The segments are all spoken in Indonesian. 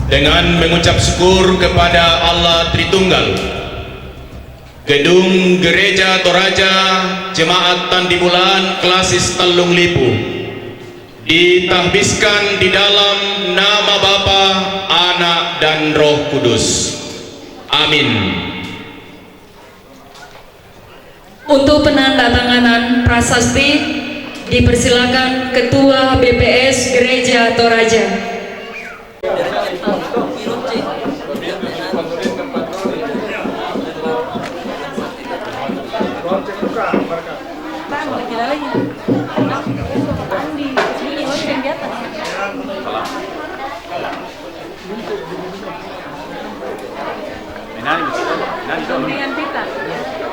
dengan mengucap syukur kepada Allah Tritunggal, Gedung Gereja Toraja Jemaat Tandi Bulan Klasis Telung Lipu ditahbiskan di dalam nama Bapa, Anak, dan Roh Kudus. Amin. Untuk penandatanganan prasasti dipersilakan Ketua BPS Gereja Toraja.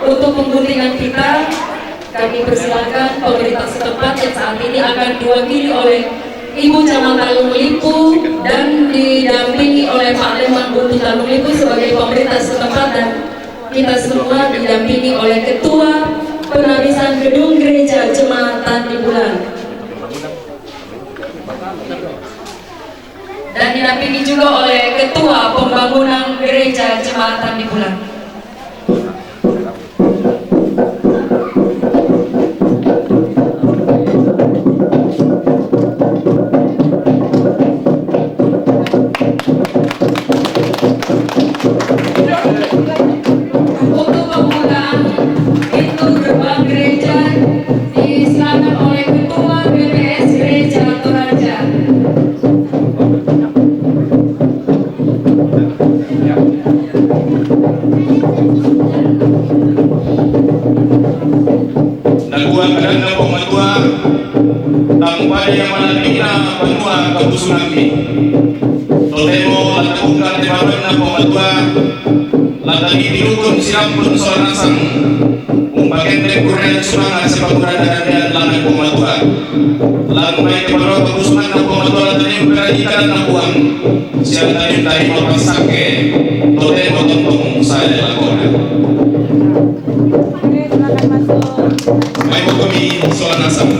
Untuk pengguntingan pita, kami persilakan pemerintah setempat yang saat ini akan diwakili oleh Ibu Camat Talung Lipu dan didampingi oleh Pak Lemang Buntu Talung Lipu sebagai pemerintah setempat, dan kita semua didampingi oleh Ketua Penahbisan Gedung Gereja Jemaat Tandi Bulan dan didampingi juga oleh Ketua Pembangunan Gereja Jemaat Tandi Bulan. Tsunami Totemo lakukan depan pematua latagi dirukun sirampun soranasang umbagen kurang semangat sepakuran dan lanang pematua lantai kepala kebusuhan pematua latagi beraikan nabuang siang tadi tadi mapasake Totemo tontong saya lakukan mai kami soranasang.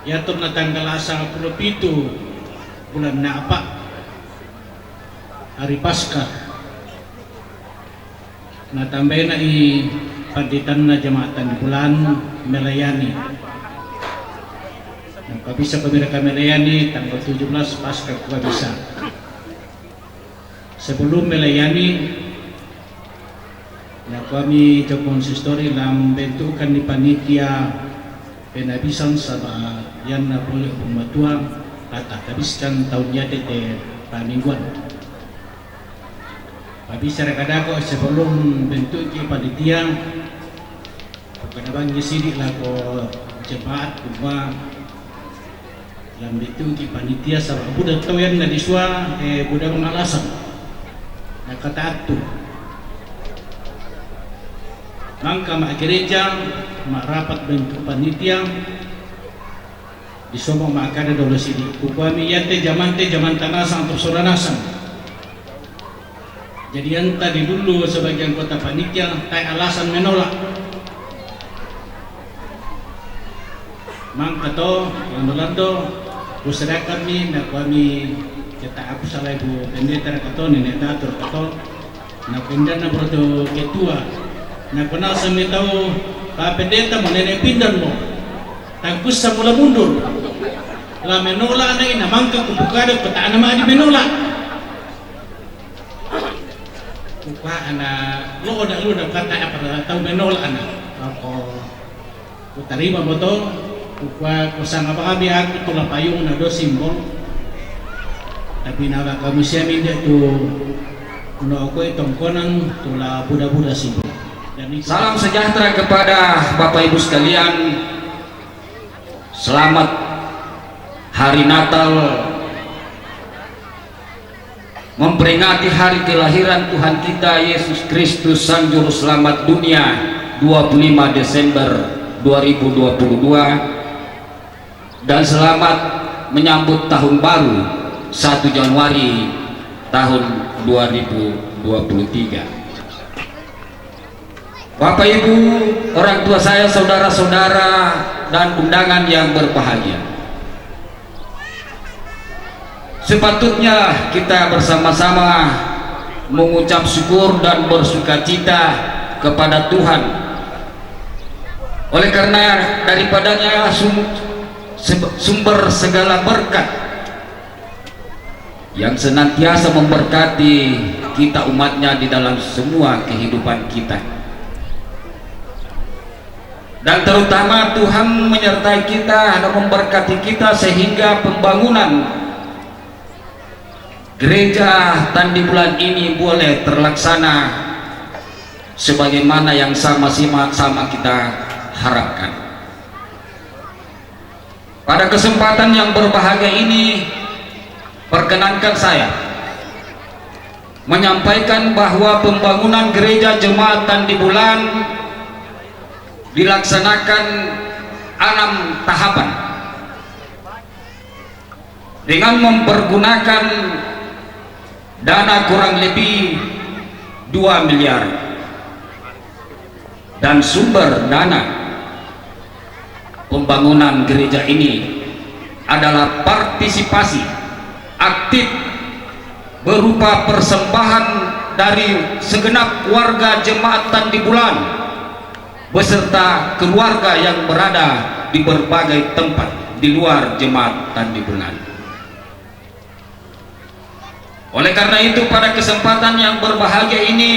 yatur na tanggal 27 bulan na apa hari Paskah na tambay na panditan na jamaatan bulan melayani kabisa pemira melayani tanggal 17 Paskah kabisa. Sebelum melayani na kami ke konsistori dalam bentukan di panitia penabisan sama yang na boleh pematuan kata habiskan tahun yate te pamingguan. Habis kadang ko sebelum bentuk di panitia kadang sidik lah ko jemaat kuma dalam bentuk di panitia sama budak tahu yang na disua budak mengalasan na kata atu mangka mak gereja mak rapat bentuk panitia di semua mak kada dolo sini upami yante zaman tanasang atau soranasang. Jadi yang tadi dulu sebagian kota panitia tak alasan menolak mangka to yang dolando usara kami nak kami kita aku salah ibu pendeta kato nenek tatur kato na pendeta berdo ketua na kenal sami tahu ka pendeta mo nenek pindan mo tangkus sa mula mundur la menolak na ina mangka kupukada peta nama di menolak kupa ana lo udah kata apa tahu menolak ana ako kutarima mo to kupa kusang apa kami aku tulah payung na do simbol tapi naga kami siya minda tu kuno ako itong konang tula buda-buda simbol. Salam sejahtera kepada Bapak Ibu sekalian. Selamat Hari Natal, memperingati hari kelahiran Tuhan kita Yesus Kristus Sang Juru Selamat dunia 25 Desember 2022 dan selamat menyambut tahun baru 1 Januari tahun 2023. Bapak Ibu, orang tua saya, saudara-saudara dan undangan yang berbahagia, sepatutnya kita bersama-sama mengucap syukur dan bersukacita kepada Tuhan oleh karena daripadanya sumber segala berkat yang senantiasa memberkati kita umatnya di dalam semua kehidupan kita. Dan terutama Tuhan menyertai kita dan memberkati kita sehingga pembangunan gereja Tandi Bulan ini boleh terlaksana sebagaimana yang sama-sama kita harapkan. Pada kesempatan yang berbahagia ini, perkenankan saya menyampaikan bahwa pembangunan gereja Jemaat Tandi Bulan dilaksanakan 6 tahapan dengan mempergunakan dana kurang lebih 2 miliar dan sumber dana pembangunan gereja ini adalah partisipasi aktif berupa persembahan dari segenap warga Jemaat Tandi Bulan beserta keluarga yang berada di berbagai tempat di luar Jemaat Tandi Bulan. Oleh karena itu, pada kesempatan yang berbahagia ini,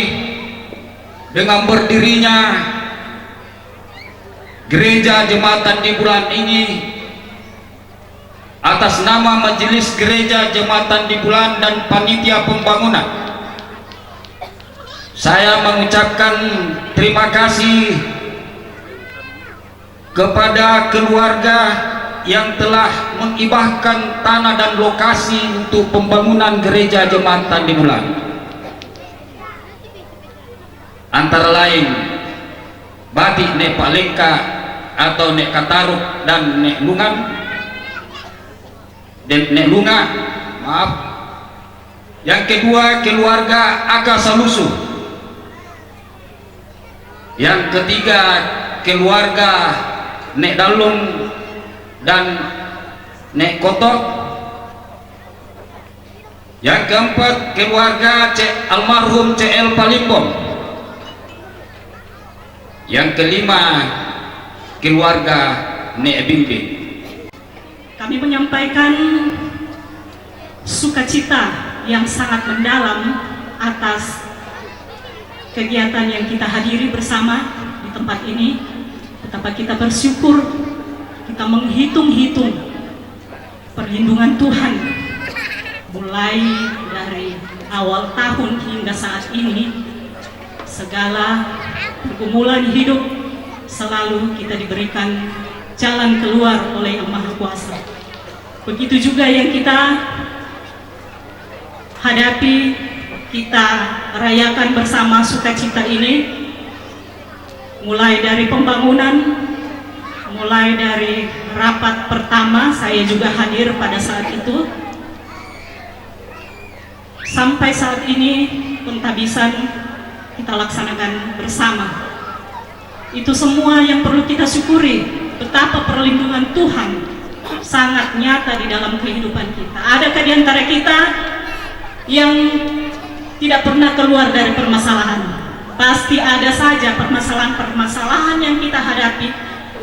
dengan berdirinya gereja Jemaat Tandi Bulan ini atas nama Majelis Gereja Jemaat Tandi Bulan dan panitia pembangunan, saya mengucapkan terima kasih kepada keluarga yang telah mengibahkan tanah dan lokasi untuk pembangunan gereja Jemaat Tandi Bulan, antara lain Batik Nek Palengka atau Nek Kataruk dan Nek Lungan dan Nek Lunga, maaf. Yang kedua, keluarga Aga Salusu. Yang ketiga, keluarga Nek Dalung dan Nek Kotok. Yang keempat, keluarga almarhum CL Palimbong. Yang kelima, keluarga Nek Bimbing. Kami menyampaikan sukacita yang sangat mendalam atas kegiatan yang kita hadiri bersama di tempat ini. Betapa kita bersyukur, kita menghitung-hitung perlindungan Tuhan mulai dari awal tahun hingga saat ini. Segala pergumulan hidup selalu kita diberikan jalan keluar oleh Yang Maha Kuasa. Begitu juga yang kita hadapi, kita rayakan bersama sukacita ini, mulai dari pembangunan, mulai dari rapat pertama, saya juga hadir pada saat itu, sampai saat ini pentabisan kita laksanakan bersama. Itu semua yang perlu kita syukuri, betapa perlindungan Tuhan sangat nyata di dalam kehidupan kita. Adakah di antara kita yang tidak pernah keluar dari permasalahan? Pasti ada saja permasalahan-permasalahan yang kita hadapi,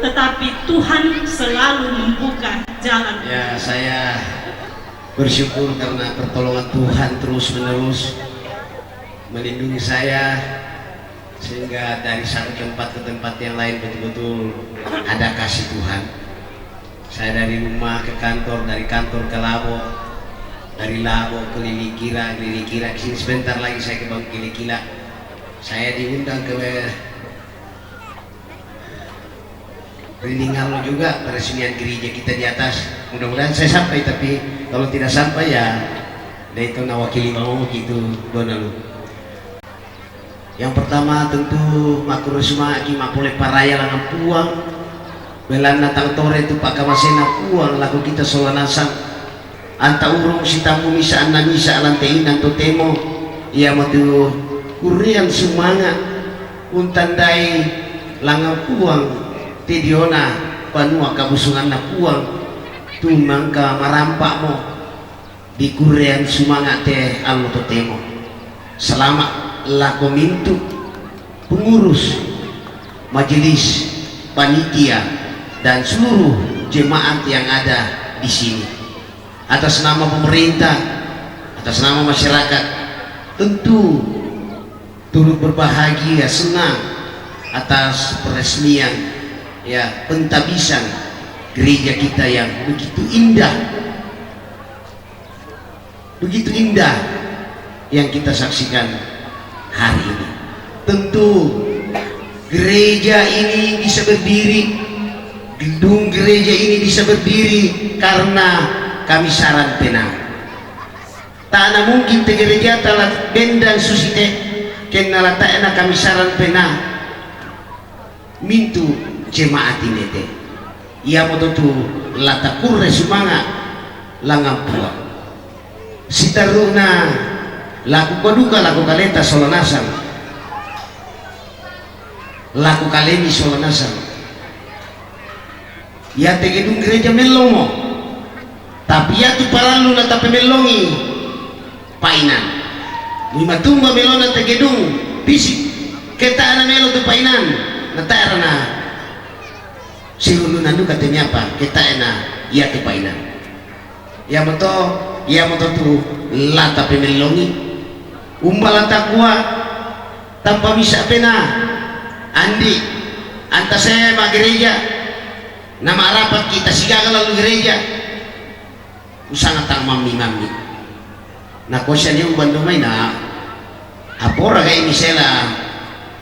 tetapi Tuhan selalu membuka jalan. Ya, saya bersyukur karena pertolongan Tuhan terus-menerus melindungi saya, sehingga dari satu tempat ke tempat yang lain betul-betul ada kasih Tuhan. Saya dari rumah ke kantor, dari kantor ke Labo, dari Labo ke Lilikira kesini, sebentar lagi saya ke Bang Kilikila. Saya diundang ke Riningalo juga, peresmian gereja kita di atas. Mudah-mudahan saya sampai, tapi kalau tidak sampai ya itu nawakili mau gitu donalu. Yang pertama tentu makur semua ki mapole paraya langan puang belana tang tore tu pak kamasena puang laku kita solanasang anta urung sitamu misa anna misa alantein anto temo ia matu kurian sumanga untandai langan puang tidiona panua kabusungan na puang tumangka marampak mo di kurian sumanga teh allo to temo selama laku mintu pengurus majelis panitia dan seluruh jemaat yang ada di sini, atas nama pemerintah, atas nama masyarakat, tentu turut berbahagia senang atas peresmian ya pentabisan gereja kita yang begitu indah yang kita saksikan hari ini. Tentu gereja ini bisa berdiri, gedung gereja ini bisa berdiri karena kami saran tenang. Tak mungkin te gereja telah bendang susite kena latana kami saran penang mintu jemaat ini te. Ia mototu lata kurre sumanga langampua. Sitaruna laku paduka laku kaleta solanasan, laku kalemi solanasan. Ya te gedung gereja melomo, tapi ya tu paralu na tapi melongi painan. Lima tumba melona te gedung fisik kita ana melo tu painan na tarana sihulu nandu katanya apa kita ena ya tu painan. Ya moto tu la tapi melongi umbalan takwa tanpa bisa pena andi anta saya ma gereja nama rapat kita sigaga lalu gereja usanga tang mami na kosanya ubando may na apora kay misela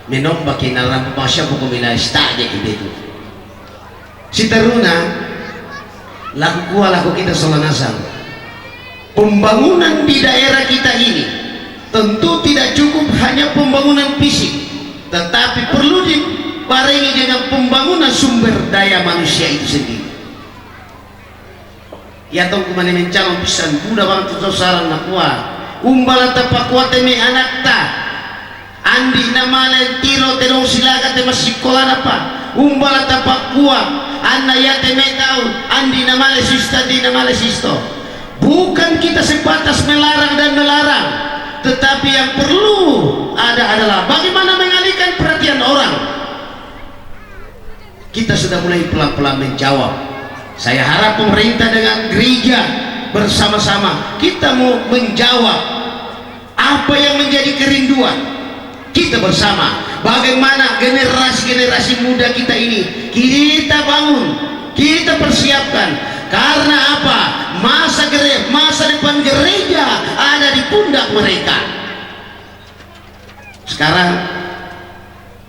menomba kinaran pasya ko kumila stadya ito si taruna laku kita solanasan pembangunan di daerah kita ini tentu tidak cukup hanya pembangunan fisik, tetapi perlu dibarengi dengan pembangunan sumber daya manusia itu sendiri. Ya tong kumane mencalon pisan budak bang tuh sarang nakua umbala tapak kuat me anak ta andi namale tiro terong silaga te masih sekolah apa umbala tapak kuat anna yatemetau andi namale sista di namale sisto. Bukan kita sebatas melarang dan melarang, tetapi yang perlu adalah bagaimana mengalihkan perhatian orang. Kita sudah mulai pelan-pelan menjawab. Saya harap pemerintah dengan gereja bersama-sama kita mau menjawab apa yang menjadi kerinduan kita bersama. Bagaimana generasi-generasi muda kita ini kita bangun, kita persiapkan. Karena apa? Masa depan gereja ada di pundak mereka. Sekarang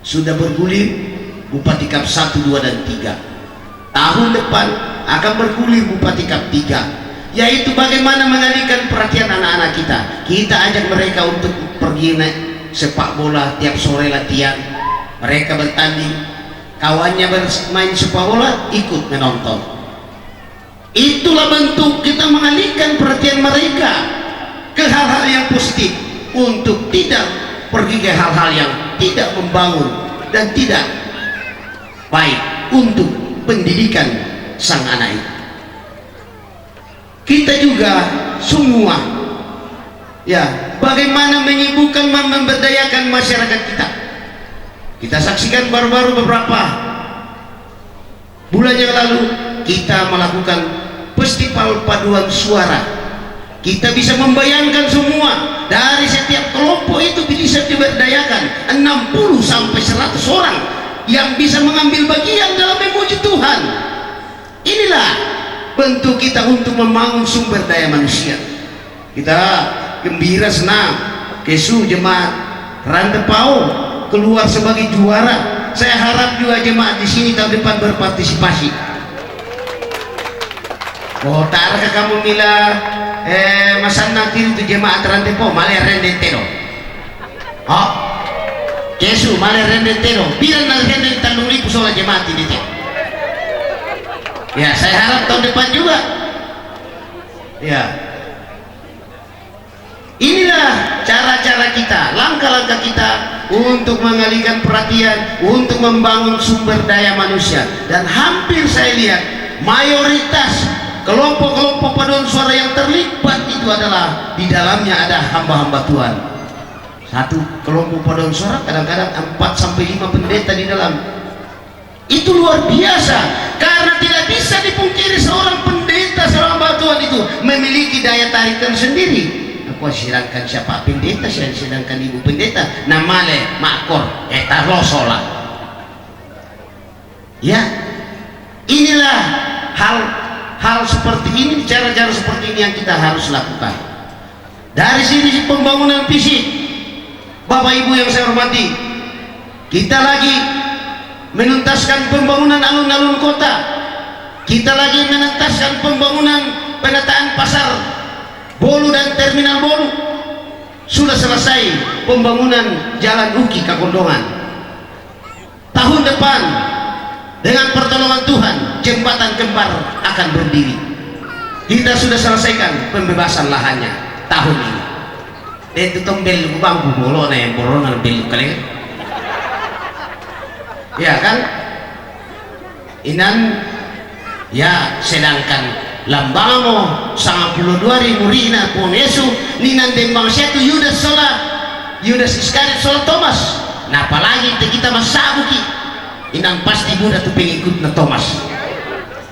sudah bergulir Bupati Kap 1, 2, dan 3. Tahun depan akan bergulir Bupati Kap 3, yaitu bagaimana mengalihkan perhatian anak-anak kita. Kita ajak mereka untuk pergi naik sepak bola tiap sore latihan. Mereka bertanding, kawannya bermain sepak bola, ikut menonton. Itulah bentuk kita mengalihkan perhatian mereka ke hal-hal yang positif, untuk tidak pergi ke hal-hal yang tidak membangun dan tidak baik untuk pendidikan sang anak itu. Kita juga semua ya, bagaimana menyibukkan memberdayakan masyarakat kita. Kita saksikan baru-baru beberapa bulan yang lalu kita melakukan festival paduan suara. Kita bisa membayangkan semua, dari setiap kelompok itu bisa diberdayakan 60 sampai 100 orang yang bisa mengambil bagian dalam memuji Tuhan. Inilah bentuk kita untuk membangun sumber daya manusia. Kita gembira, senang Kesu jemaat Rantepau keluar sebagai juara. Saya harap juga jemaat di sini tahun depan berpartisipasi. Oh, tarka kamu mila masan kiri tu jemaat Rantepau male rendetero. Oh, Kesu male rendetero. Bilang nang rendet tandung lipu soal jemaat ini teh. Ya, saya harap tahun depan juga. Ya. Inilah cara-cara kita, langkah-langkah kita untuk mengalihkan perhatian, untuk membangun sumber daya manusia. Dan hampir saya lihat mayoritas kelompok-kelompok paduan suara yang terlibat itu adalah di dalamnya ada hamba-hamba Tuhan. Satu kelompok paduan suara kadang-kadang 4 sampai 5 pendeta di dalam. Itu luar biasa, karena tidak bisa dipungkiri seorang pendeta, seorang hamba Tuhan itu memiliki daya tarik tersendiri. Aku sedangkan siapa pendeta, sedangkan ibu pendeta namale makor eta losola. Ya, inilah hal seperti ini, cara-cara seperti ini yang kita harus lakukan. Dari sini pembangunan fisik, Bapak Ibu yang saya hormati, kita lagi menuntaskan pembangunan alun-alun kota. Kita lagi menuntaskan pembangunan penataan pasar Bolu dan terminal Bolu. Sudah selesai pembangunan jalan Uki Kakondongan. Tahun depan dengan pertolongan Tuhan jembatan kembar akan berdiri. Kita sudah selesaikan pembebasan lahannya tahun ini. Itu tombel bangku bolo na yang borona bel kalian. Ya kan? Inan ya, sedangkan lambamo 92.000 rina pun Yesu ninan dembang satu Yudas Iskariot sola Thomas. Nah apalagi kita masabuki inang pasti muda tuh pengikut na Thomas,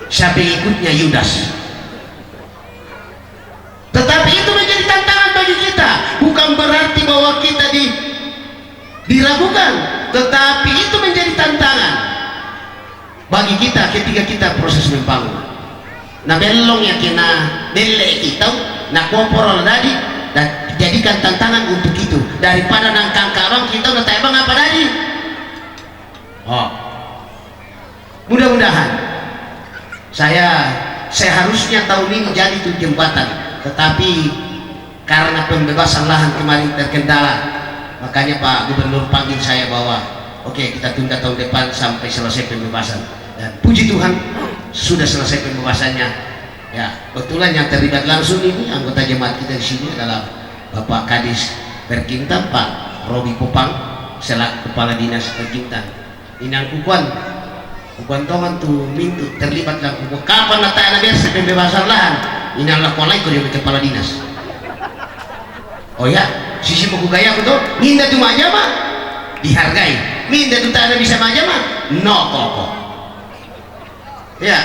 siapa pengikutnya Yudas. Tetapi itu menjadi tantangan bagi kita, bukan berarti bahwa kita diragukan, tetapi itu menjadi tantangan bagi kita ketika kita proses membangun. Nah belong ya kena belle kita nak komporol tadi dan jadikan tantangan untuk itu, daripada nang kangkarong kita udah tebang apa tadi. Oh, mudah-mudahan saya harusnya tahun ini jadi tuh jembatan, tetapi karena pembebasan lahan kemarin terkendala, makanya Pak Gubernur panggil saya bahwa oke, kita tunda tahun depan sampai selesai pembebasan. Dan puji Tuhan sudah selesai pembebasannya. Ya, kebetulan yang terlibat langsung ini anggota jemaat kita di sini adalah Bapak Kadis Perkintan, Pak Robi Popang selaku Kepala Dinas Perkintan. Inang Kukuan kubantongan tuh mintu terlibat lang ko kapan na tayo na biasa pembebasan lahan inalak ko lagi ko yung kepala dinas. Oh ya, sisi mo gaya ko to minda tuh majama dihargai, minda tuh tayo na bisa majama no koko ya.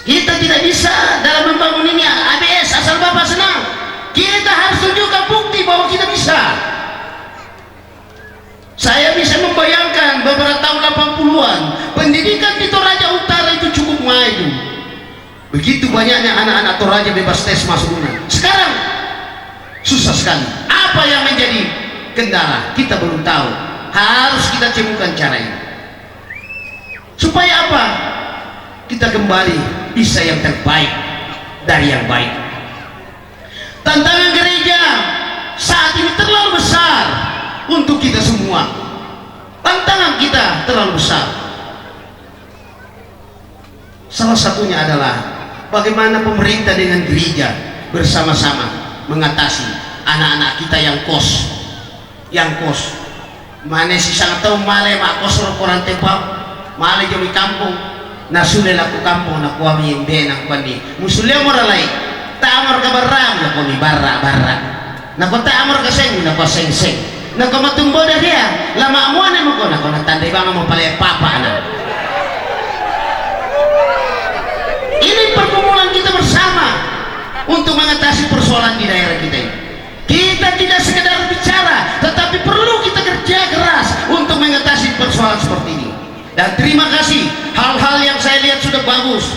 Kita tidak bisa dalam membangun ini ABS asal Bapak senang. Kita harus tunjukkan bukti bahwa kita bisa. Saya bisa membayangkan beberapa tahun 80-an pendidikan di Toraja Utara itu cukup maju. Begitu banyaknya anak-anak Toraja bebas tes masuk UNAN. Sekarang susah sekali. Apa yang menjadi kendala? Kita belum tahu. Harus kita temukan cara ini. Supaya apa? Kita kembali bisa yang terbaik dari yang baik. Tantangan gereja saat ini terlalu besar untuk kita semua. Tantangan kita terlalu besar. Salah satunya adalah bagaimana pemerintah dengan gereja bersama-sama mengatasi anak-anak kita yang kos. Mana sih sangat tahu male mak kos orang tempat male jami kampung. Na sudah laku kampung na kuami yang benang kuandi musulia mora lai tamor ka barang na kuami barra na ko tamor ka seng na ko seng na ko matumbo dah dia lama amuan mo ko na ko natandai bang mo pala papa na. Ini pergumulan kita bersama untuk mengatasi persoalan di daerah kita ini. Kita tidak sekedar bicara tetapi perlu kita kerja keras untuk mengatasi persoalan seperti ini. Dan terima kasih, hal-hal yang saya lihat sudah bagus.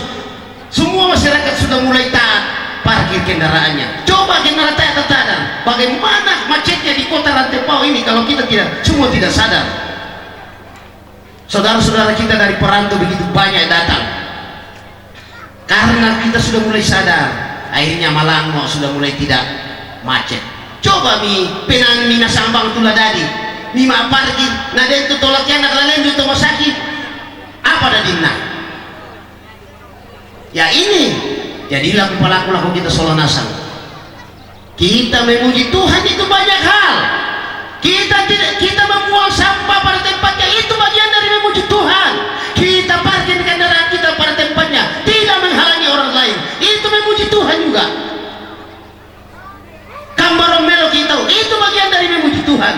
Semua masyarakat sudah mulai taat parkir kendaraannya. Coba kendaraan taat, bagaimana macetnya di kota Rantepao ini kalau kita semua tidak sadar. Saudara-saudara kita dari perantau begitu banyak datang. Karena kita sudah mulai sadar, akhirnya Malangmo sudah mulai tidak macet. Coba penang mina sambang tuladadi, mima parkir, naden tu tolaknya nak lalen tu rumah sakit. Apa dah dinah? Ya ini jadilah pelaku-pelaku kita solonasang. Kita memuji Tuhan itu banyak hal. Kita membuang sampah pada tempatnya itu bagian dari memuji Tuhan. Kita parkir kendaraan kita pada tempatnya tidak menghalangi orang lain. Itu memuji Tuhan juga. Kambar melo kita itu bagian dari memuji Tuhan.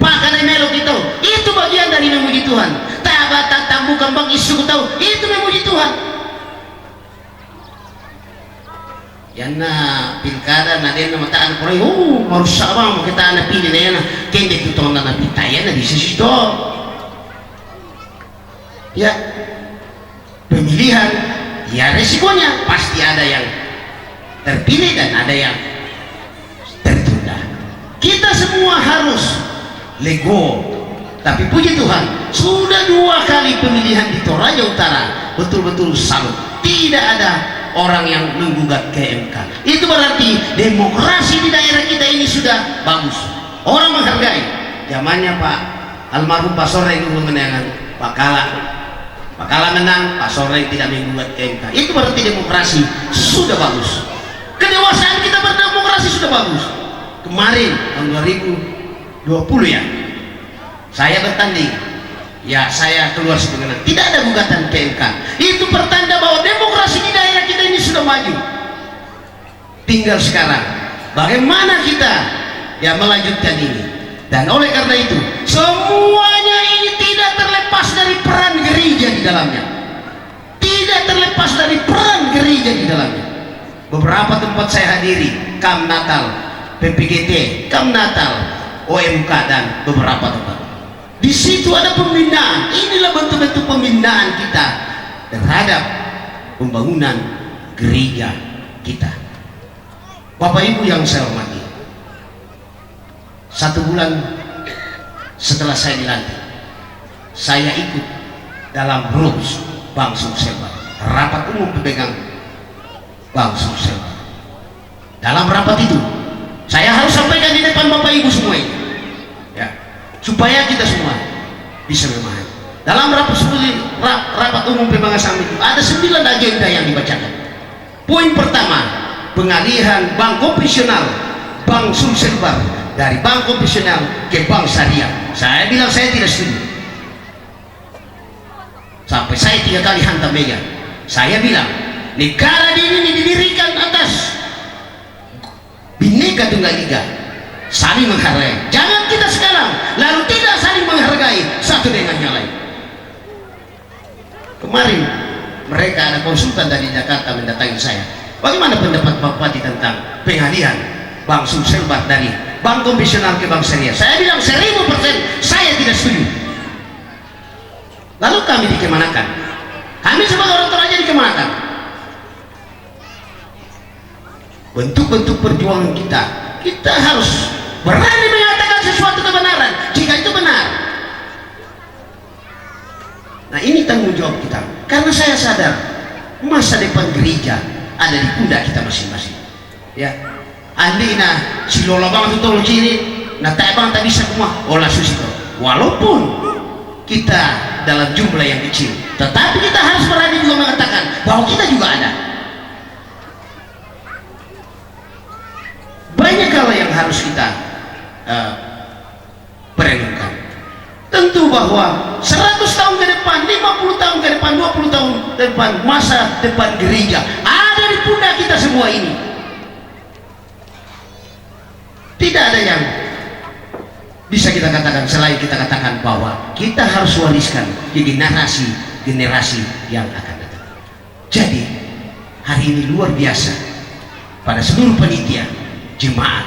Pakai melo kita itu bagian dari memuji Tuhan. Tabata tambu kambang isu tahu itu memuji Tuhan. Yana pilkada na din na mataan ko rin marusak bang kita na pilih na yan kendi ko tong na pitayan na di sisido ya pemilihan ya resikonya pasti ada yang terpilih dan ada yang tertunda. Kita semua harus lego, tapi puji Tuhan sudah 2 kali pemilihan di Toraja Utara betul-betul salut, tidak ada orang yang menggugat ke MK. Itu berarti demokrasi di daerah kita ini sudah bagus, orang menghargai. Zamannya Pak almarhum Pak Soreng dulu menangan Pak Kala menang, Pak Soreng tidak menggugat ke MK. Itu berarti demokrasi sudah bagus, kedewasaan kita berdemokrasi sudah bagus. Kemarin tahun 2020 ya saya bertanding, ya saya keluar sebenarnya tidak ada gugatan ke MK. Itu pertanda bahwa demokrasi di daerah kita ini sudah maju. Tinggal sekarang bagaimana kita ya melanjutkan ini. Dan oleh karena itu semuanya ini tidak terlepas dari peran gereja di dalamnya, tidak terlepas dari peran gereja di dalamnya. Beberapa tempat saya hadiri, Kam Natal, PPGT, Kam Natal, OMK dan beberapa tempat. Di situ ada pembinaan. Inilah bentuk-bentuk pembinaan kita terhadap pembangunan gereja kita. Bapak Ibu yang saya hormati, 1 bulan setelah saya dilantik, saya ikut dalam RUPS Bank Sumsel, rapat umum pemegang Bank Sumsel. Dalam rapat itu saya harus sampaikan di depan Bapak Ibu semua ini, ya, supaya kita semua bisa memahami. Dalam rapat umum pemegang saham itu ada 9 agenda yang dibacakan. Poin pertama, pengalihan bank konvensional Bank Sumsel dari bank konvensional ke bank syariah. Saya bilang saya tidak setuju. Sampai saya 3 kali hantam meja. Saya bilang, negara ini didirikan atas Bhinneka Tunggal Ika, saling menghargai. Jangan kita sekarang lalu tidak saling menghargai satu dengan yang lain. Kemarin mereka ada konsultan dari Jakarta mendatangi saya. Bagaimana pendapat Pak Bupati tentang pengalihan Bank Sumsel dari Bank Konvensional ke Bank Syariah? Saya bilang 1000% saya tidak setuju. Lalu kami dikemanakan? Kami sebagai orang Toraja dikemanakan? Bentuk-bentuk perjuangan kita harus berani mengatakan sesuatu kebenaran jika itu benar. Nah, ini tanggung jawab kita, karena saya sadar masa depan gereja ada di pundak kita masing-masing. Ya, andina si lola bang itu sini, nah tak bang tak bisa semua olah susito. Walaupun kita dalam jumlah yang kecil, tetapi kita harus berani juga mengatakan bahwa kita juga ada. Banyak hal yang harus kita perenungkan. Tentu bahwa 100 tahun ke depan, 50 tahun ke depan, 20 tahun ke depan, masa depan gereja ada di pundak kita semua ini. Tidak ada yang bisa kita katakan selain kita katakan bahwa kita harus wariskan ke generasi yang akan datang. Jadi hari ini luar biasa pada seluruh panitia, jemaat,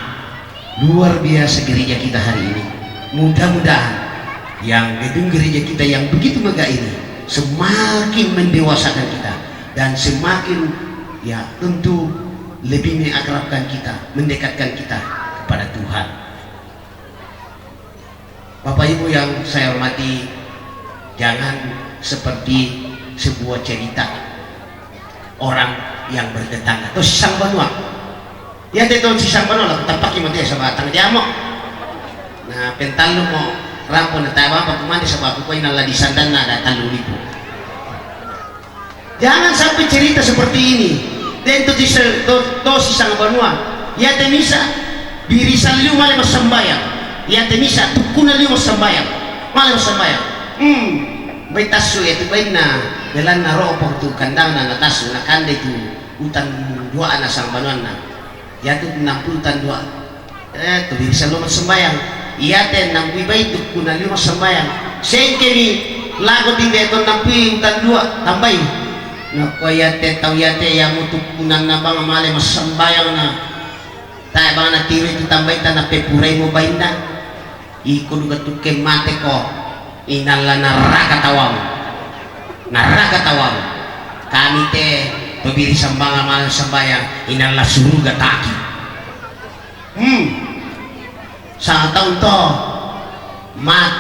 luar biasa gereja kita hari ini. Mudah-mudahan yang gedung gereja kita yang begitu megah ini semakin mendewasakan kita dan semakin ya tentu lebih mengakrabkan kita, mendekatkan kita kepada Tuhan. Bapak Ibu yang saya hormati, jangan seperti sebuah cerita orang yang bertetangga atau sisang banua. Ya itu sisang banua lah, tampaki mati sama tang jamok. Nah, pental lu mau rampon na tayo apa kumandi sa babu ko inala di sandan na datang lulipo. Jangan sampai cerita seperti ini. Dan to sisang banua. Ya temisa birisan liu male masambayang. Ya temisa tukuna liu masambayang. Male masambayang. Bay tasu itu bay na dalan na ropong tu kandang na natasu na kande tu utan dua na sang banuan na. Ya tu 60 tan dua. Tu birisan lu masambayang. Iya ten nampi bay tukuna liu masambayang. Sengke ni lago tinde to nampi utan dua tambay. Na koyate tawyate yang utukunan na bang male masambayang na. Tayo bang na tiro itu tambay ta na pepuray mo bay na. Iko duga tuke mate ko inala naraka tawam kami te pabiri sambangan malam sambayang inala suruga taki sa taon to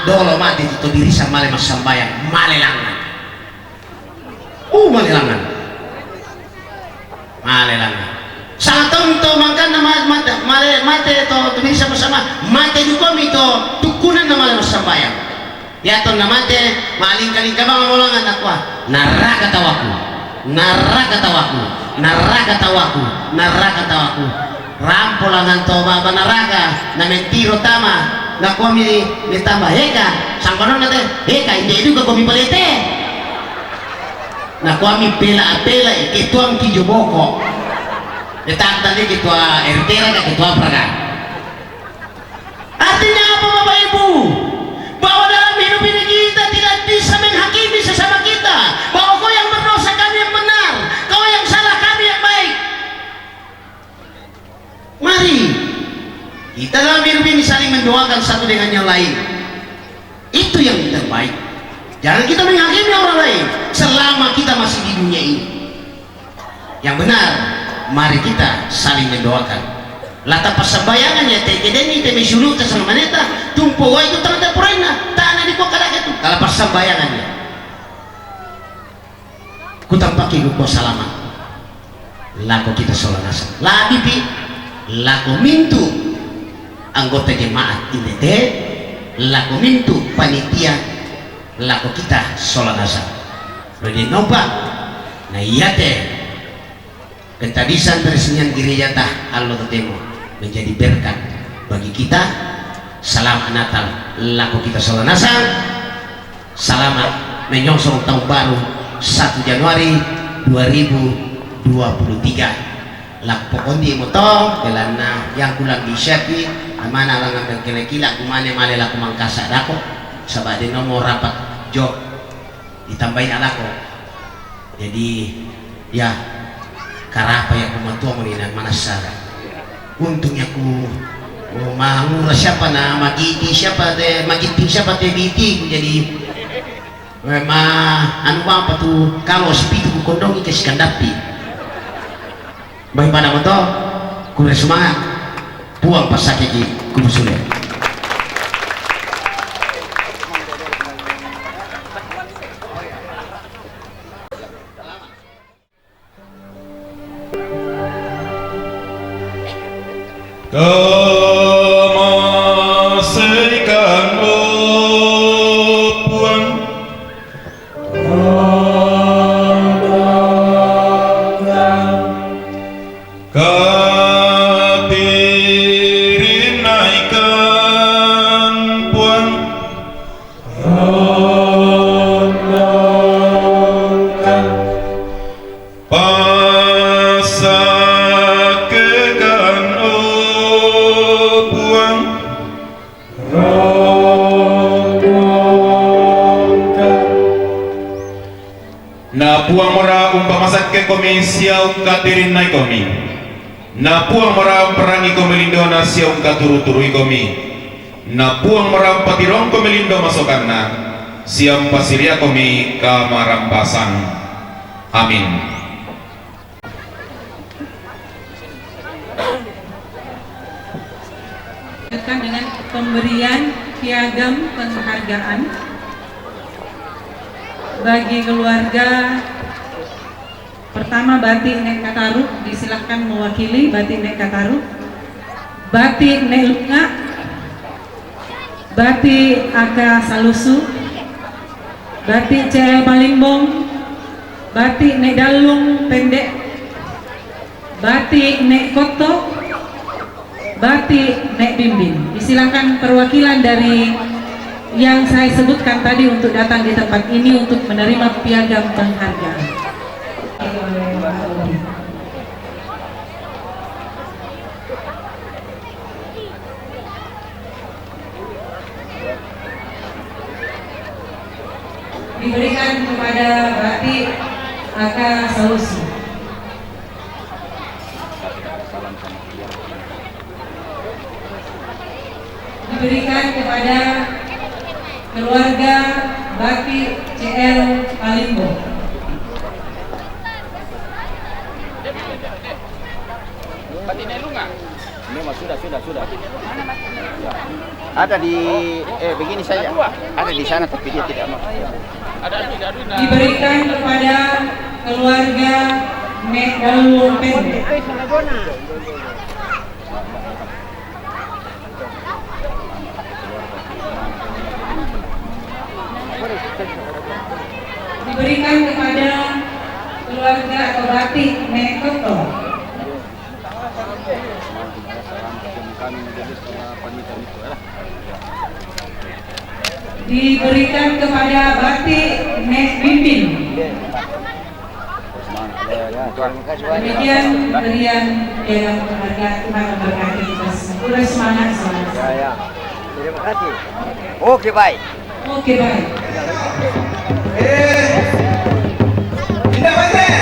dolo mati itu diri sa malam sambayang malelangan sa taon to mangkan na mate to diri sa masama mate dukom ito tukunan na malam sambayang yaton na mate maling-kaling ka mga mulangan akwa naraka rampolangan to baba naraka na mentiro tama na kami ni tama heka sangkonon natin heka hindi juga kami palete na kami pela ituang kijoboko ditang tadi kitua ertera ka kitua praga. Artinya apa Bapak Ibu? Bahwa dalam hidup ini kita tidak bisa menghakimi sesama kita, bahwa kau yang berdosa kami yang benar, kau yang salah kami yang baik. Mari kita dalam hidup ini saling mendoakan satu dengan yang lain. Itu yang terbaik. Jangan kita menghakimi orang lain selama kita masih di dunia ini. Yang benar, mari kita saling mendoakan. Lata pasabayangannya tegedeni temi syulu sama maneta tumpo wa itu tanda purena tanah di kok kalak itu kalau pasabayangannya kutampaki ko salamat lako kita solanasa labipi lako mintu anggota jemaat ini teh lako mintu panitia lako kita solanasa bagi noba na iya teh ketabisan peresmian gereja tah Allah tetemo menjadi berkat bagi kita. Salam Natal laku kita solanasa, selamat menyongsong tahun baru 1 Januari 2023. Lak pokon di moto kelana yang kulang disyapi amana lang ang kelekila kumane male la kumangkasa dako sabade nomor rapat jok ditambahin alako. Jadi ya karapa ya kumatua menina manasara untungnya ku mangura siapa na magiti siapa de magiting siapa de biti jadi anu apa tuh kalau sepitu ku kondongi ke sikandapi baik pada moto kure semangat puang pasakiki kubusule. Kemasaikan puang katirin naikkan puang pasakekan puang na puang mora umpama sakke komi siau katirin nai komi na puang mora perangi komi lindo na siau katuru-turu komi na puang mora patirong komi lindo masokanna siam pasiria komi kamarampasan. Amin. Dengan pemberian piagam penghargaan bagi keluarga. Pertama Batik Nek Kataru, disilahkan mewakili Batik Nek Kataru. Batik Nek Lunga, Batik Aka Salusu, Batik CL Malimbong, Batik Nek Dalung Pendek, Batik Nek Koto, Batik Nek Bimbing. Disilakan perwakilan dari yang saya sebutkan tadi untuk datang di tempat ini untuk menerima piagam penghargaan. Diberikan kepada Batik Aka Salusi. Diberikan kepada keluarga Batik CL Palimbo. Batik Nelunga. Sudah. Ada di begini saja. Ada di sana tapi dia tidak mau. Diberikan kepada keluarga Nek Dalung Pendek. Diberikan kepada keluarga atau Batik Nek Koto. Diberikan kepada Batik Nek Bimbing. Demikian berian piagam penghargaan. Tuhan memberkati kita semua. Semangat selalu. Terima kasih. Oke baik. Tidak banyak.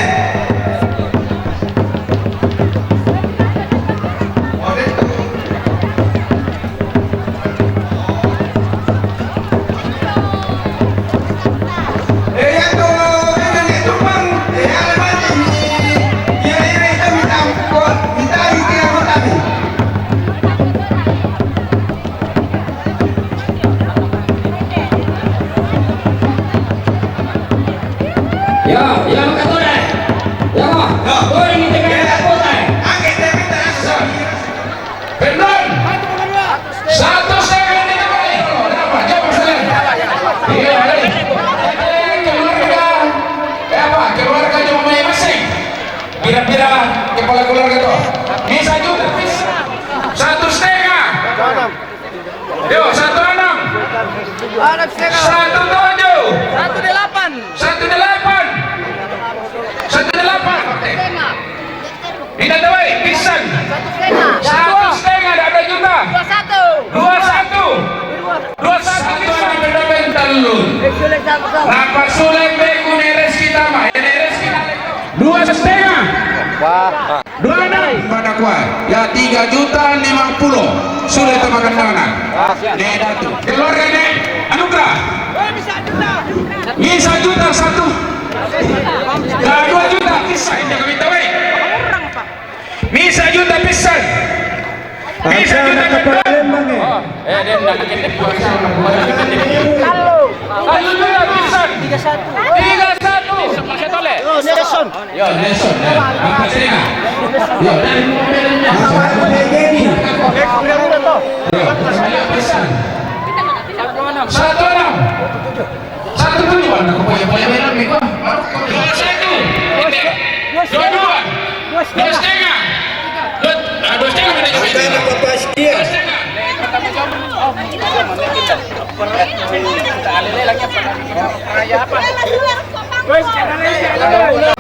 Kira-kira kepala keluarga itu bisa juga 1,5. Yo 1,6. 1,7. 1,8. Tidak tahu, pisan. 1,5 ada juta. 21 pisan berdoben talun. Napa sulit beku neres kita mah, neres kita. 2,5. 26 pada kuat. Ya 3.050. Sulit makan mana? Nih datu. Keluarga nih, anugerah. Bisa juta satu. Nah, 2 juta pisan. Jangan minta baik. Bisa juta pisan. Bisa juta kedua. Satu juta pisan. 31. Nelson. Yo, Nelson. Apa setengah? Yo, dari mobilnya. Pisan. 1,6. 1,7. Aku punya merah miko. 21. 22. 2,5. 2,5.